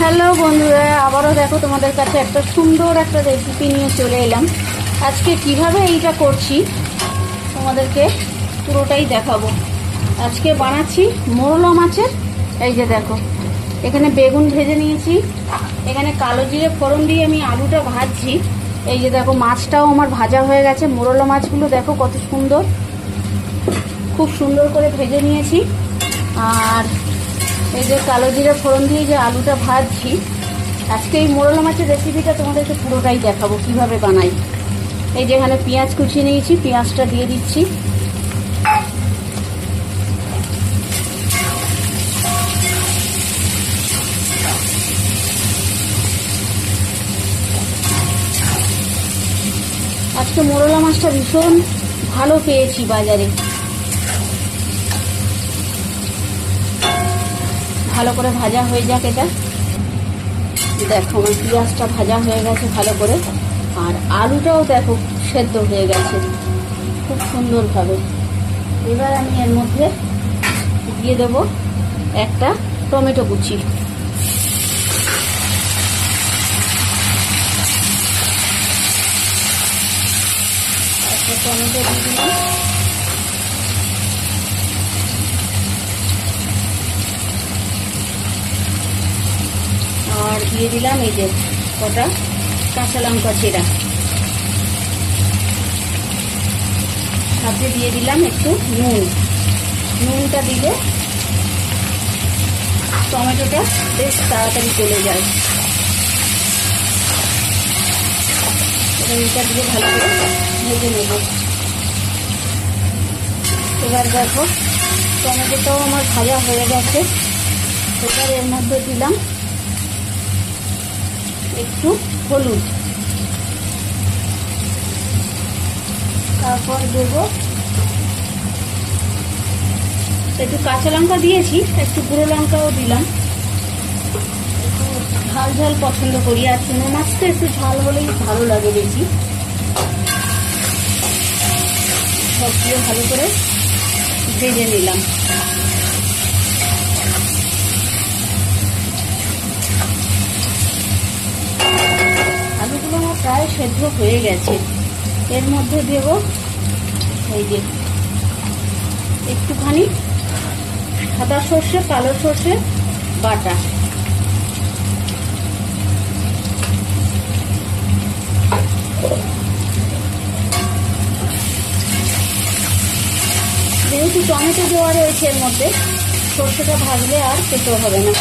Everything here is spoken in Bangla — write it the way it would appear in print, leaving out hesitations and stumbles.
হ্যালো বন্ধুরা, আবারও দেখো তোমাদের কাছে একটা সুন্দর একটা রেসিপি নিয়ে চলে এলাম। আজকে কিভাবে এইটা করছি তোমাদেরকে পুরোটাই দেখাবো। আজকে বানাচ্ছি মোরলা মাছের। এই যে দেখো, এখানে বেগুন ভেজে নিয়েছি, এখানে কালো জিরে ফোড়ন দিয়ে আমি আলুটা ভাজছি। এই যে দেখো, মাছটাও আমার ভাজা হয়ে গেছে। মোরলা মাছগুলো দেখো কত সুন্দর, খুব সুন্দর করে ভেজে নিয়েছি। আর এই যে কালো জিরে ফোড়ন দিয়ে যে আলুটা ভাজছি, আজকে এই মোরলা মাছের রেসিপিটা তোমাদেরকে পুরোটাই দেখাবো কিভাবে বানাই। এই যে এখানে পেঁয়াজ কুচিয়ে নিয়েছি, পেঁয়াজটা দিয়ে দিচ্ছি। আজকে মোরলা মাছটা ভীষণ ভালো পেয়েছি বাজারে। ভালো করে ভাজা হয়ে যাক এটা। দেখো আমার পেঁয়াজটা ভাজা হয়ে গেছে ভালো করে, আর আলুটাও দেখো সেদ্ধ হয়ে গেছে খুব সুন্দরভাবে। এবার আমি এর মধ্যে দিয়ে দেব একটা টমেটো কুচি। একটা টমেটো দিয়ে দিলাম। আর দিয়ে দিলাম এই যে কটা কাঁচা লঙ্কা চেরা, সাথে দিয়ে দিলাম একটু নুন। নুনটা দিলে টমেটোটা বেশ তাড়াতাড়ি চলে যায়। এটা দিয়ে ভালো করে ভেজে নেব। এবার দেখো টমেটোটাও আমার ভাজা হয়ে গেছে। এবার এর মধ্যে দিলাম একটু হলুদ, তারপর দেব একটু কাঁচা লঙ্কা দিয়েছি, একটু গুঁড়ো লঙ্কাও দিলাম। একটু ঝাল ঝাল পছন্দ করি, আর চুনো মাছ তো একটু ঝাল হলেই ভালো লাগে বেশি। সব দিয়ে ভালো করে ভেজে নিলাম। আলুগুলো আমার প্রায় সেদ্ধ হয়ে গেছে। এর মধ্যে দেব এই যে একটুখানি সাদা সর্ষে কালো সর্ষে বাটা। যেহেতু টমেটো দেওয়া রয়েছে এর মধ্যে, সর্ষেটা ভাজলে আর খেতে হবে না।